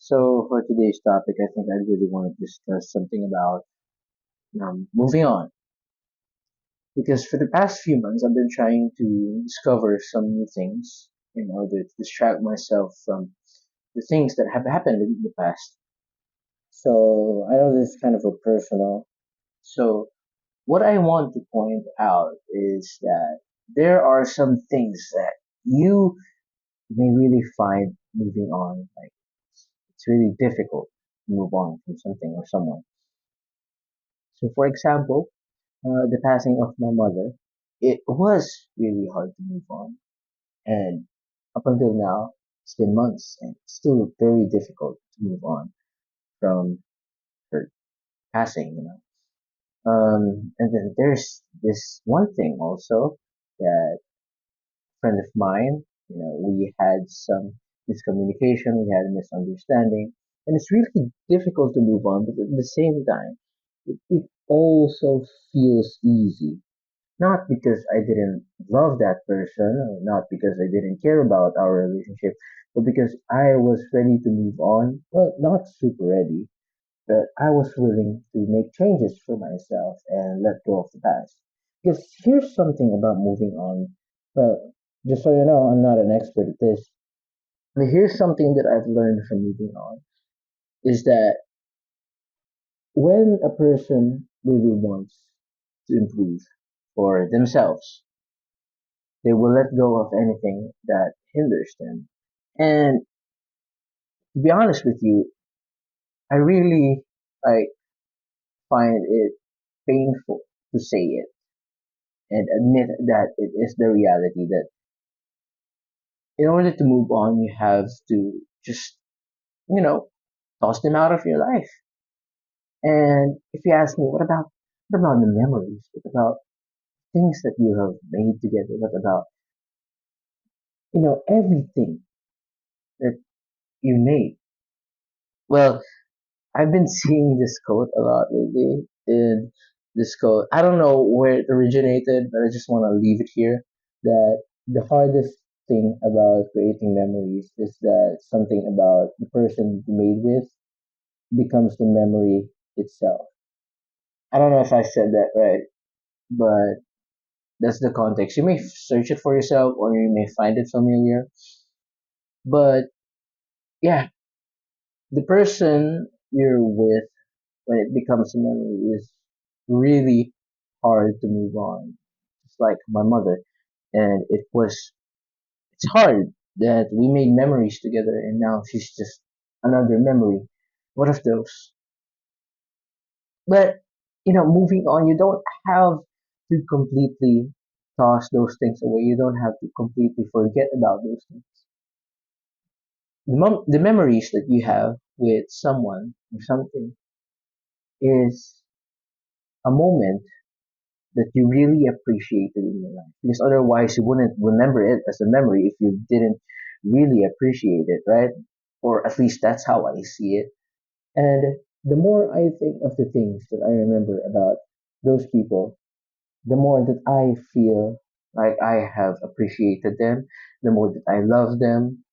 So for today's topic, I think I really want to discuss something about moving on. Because for the past few months, I've been trying to discover some new things in order to distract myself from the things that have happened in the past. So I know this is kind of a personal. So what I want to point out is that there are some things that you may really find moving on. Like it's really difficult to move on from something or someone. So, for example, the passing of my mother, it was really hard to move on. And up until now, it's been months and it's still very difficult to move on from her passing. And then there's this one thing also that a friend of mine, we had some miscommunication, we had a misunderstanding, and it's really difficult to move on, but at the same time, it also feels easy. Not because I didn't love that person, or not because I didn't care about our relationship, but because I was ready to move on. Well, not super ready, but I was willing to make changes for myself and let go of the past. Because here's something about moving on. Well, just so you know, I'm not an expert at this. But here's something that I've learned from moving on is that when a person really wants to improve for themselves, they will let go of anything that hinders them. And to be honest with you, I really like find it painful to say it and admit that it is the reality that in order to move on, you have to just, you know, toss them out of your life. And if you ask me, what about the memories? What about things that you have made together? What about, everything that you made? Well, I've been seeing this quote a lot lately. And this quote, I don't know where it originated, but I just want to leave it here. That the hardest thing about creating memories is that something about the person you made with becomes the memory itself. I don't know if I said that right, but that's the context. You may search it for yourself or you may find it familiar. But yeah, the person you're with when it becomes a memory is really hard to move on. It's like my mother, and it's hard that we made memories together, and now she's just another memory. What of those? But moving on, you don't have to completely toss those things away. You don't have to completely forget about those things. The memories that you have with someone or something is a moment that you really appreciated in your life. Because otherwise, you wouldn't remember it as a memory if you didn't really appreciate it, right? Or at least that's how I see it. And the more I think of the things that I remember about those people, the more that I feel like I have appreciated them, the more that I love them,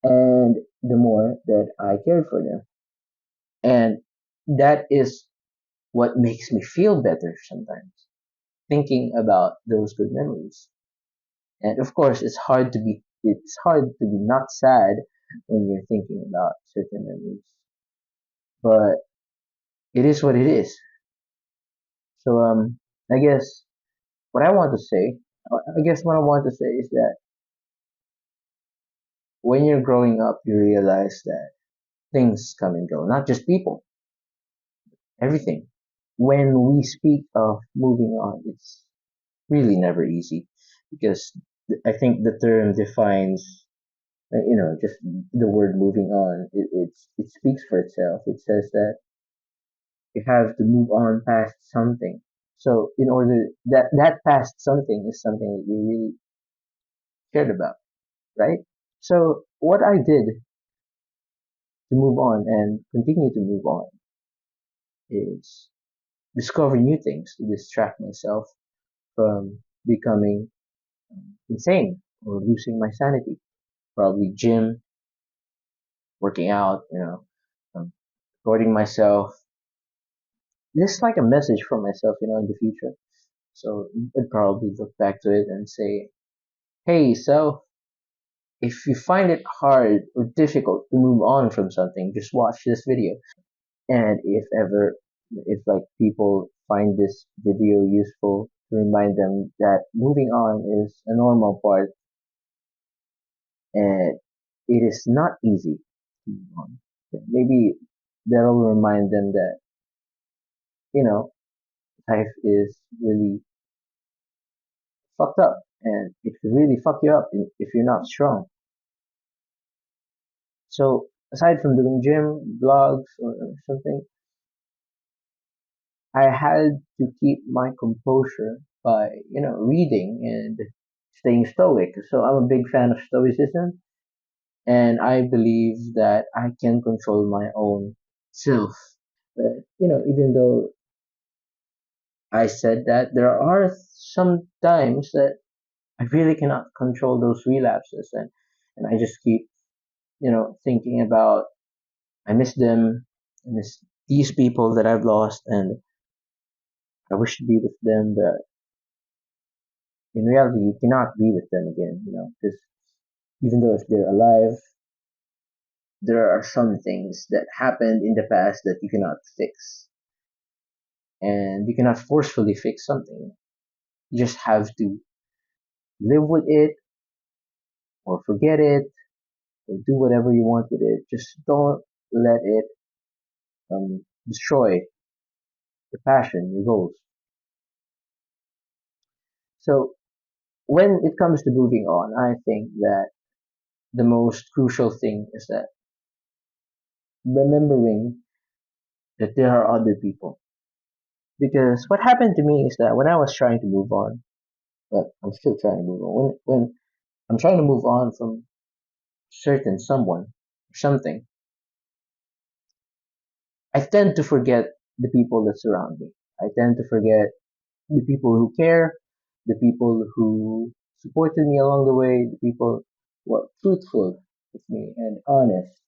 and the more that I cared for them. And that is what makes me feel better sometimes, thinking about those good memories. And of course, it's hard to be not sad when you're thinking about certain memories, but it is what it is. So I guess what I want to say, I guess what I want to say is that when you're growing up, you realize that things come and go, not just people, everything. When we speak of moving on, it's really never easy because I think the term defines, just the word moving on. It speaks for itself. It says that you have to move on past something. So in order that past something is something that you really cared about, right? So what I did to move on and continue to move on is discover new things to distract myself from becoming insane or losing my sanity. Probably gym, working out, recording myself, just like a message for myself, in the future. So I'd probably look back to it and say, hey, self, if you find it hard or difficult to move on from something, just watch this video. And if like people find this video useful, to remind them that moving on is a normal part and it is not easy to move on. Maybe that'll remind them that, you know, life is really fucked up and it could really fuck you up if you're not strong. So aside from doing gym, blogs or something, I had to keep my composure by, reading and staying stoic. So I'm a big fan of stoicism and I believe that I can control my own self. But, even though I said that, there are some times that I really cannot control those relapses and I just keep, thinking about I miss them, I miss these people that I've lost and I wish to be with them, but in reality, you cannot be with them again, because even though if they're alive, there are some things that happened in the past that you cannot fix. And you cannot forcefully fix something. You just have to live with it or forget it or do whatever you want with it. Just don't let it destroy your passion, your goals. So when it comes to moving on, I think that the most crucial thing is that remembering that there are other people. Because what happened to me is that when I was trying to move on, but I'm still trying to move on. When I'm trying to move on from certain someone or something, I tend to forget the people that surround me. I tend to forget the people who care, the people who supported me along the way, the people who are truthful with me and honest.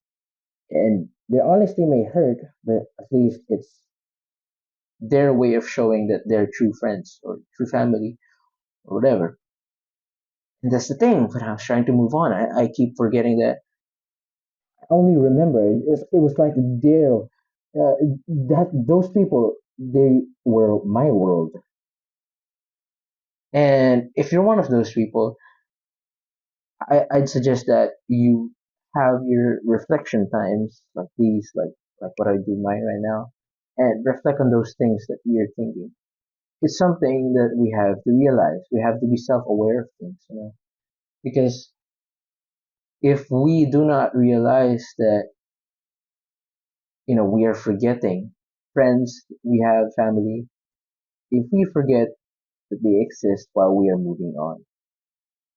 And their honesty may hurt, but at least it's their way of showing that they're true friends or true family or whatever. And that's the thing. When I was trying to move on, I keep forgetting that. I only remember it was like that those people they were my world. And if you're one of those people, I'd suggest that you have your reflection times like these, like what I do mine right now, and reflect on those things that you're thinking. It's something that we have to realize. We have to be self-aware of things, because if we do not realize that, we are forgetting friends, we have family, if we forget that they exist while we are moving on,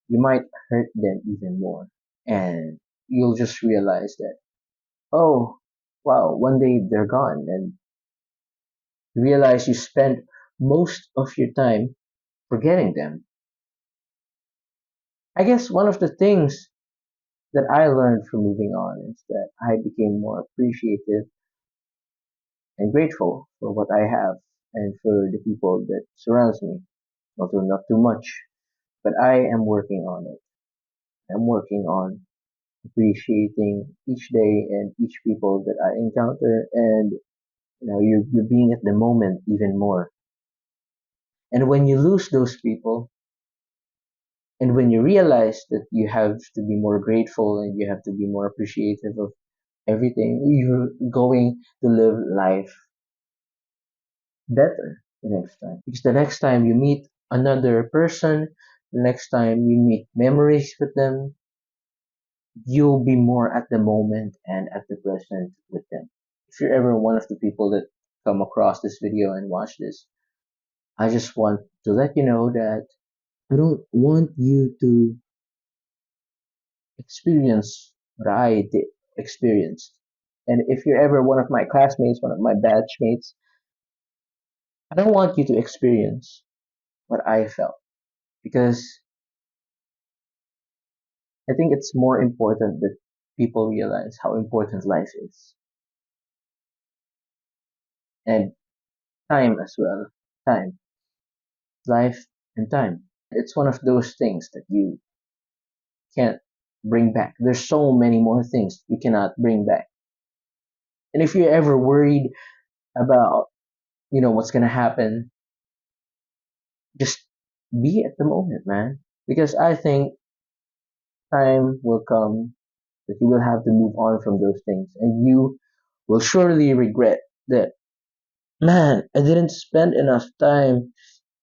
you might hurt them even more. And you'll just realize that, oh, wow, one day they're gone. And you realize you spent most of your time forgetting them. I guess one of the things that I learned from moving on is that I became more appreciative and grateful for what I have and for the people that surrounds me. Although not too much, but I am working on it. I'm working on appreciating each day and each people that I encounter, and you're being at the moment even more. And when you lose those people, and when you realize that you have to be more grateful and you have to be more appreciative of everything, you're going to live life better the next time. Because the next time you meet another person, the next time you meet memories with them, you'll be more at the moment and at the present with them. If you're ever one of the people that come across this video and watch this, I just want to let you know that I don't want you to experience what I did experienced. And if you're ever one of my classmates, one of my batchmates, I don't want you to experience what I felt because I think it's more important that people realize how important life is, and time as well. Time, life, and time. It's one of those things that you can't bring back. There's so many more things you cannot bring back. And if you're ever worried about, what's gonna happen, just be at the moment, man. Because I think time will come that you will have to move on from those things, and you will surely regret that. Man, I didn't spend enough time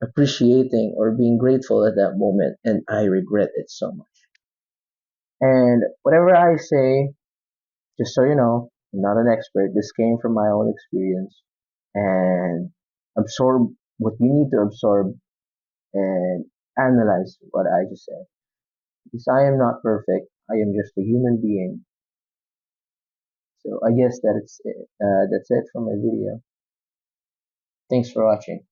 appreciating or being grateful at that moment, and I regret it so much. And whatever I say, just so you know, I'm not an expert. This came from my own experience, and absorb what you need to absorb and analyze what I just said. Because I am not perfect. I am just a human being. So I guess that's it for my video. Thanks for watching.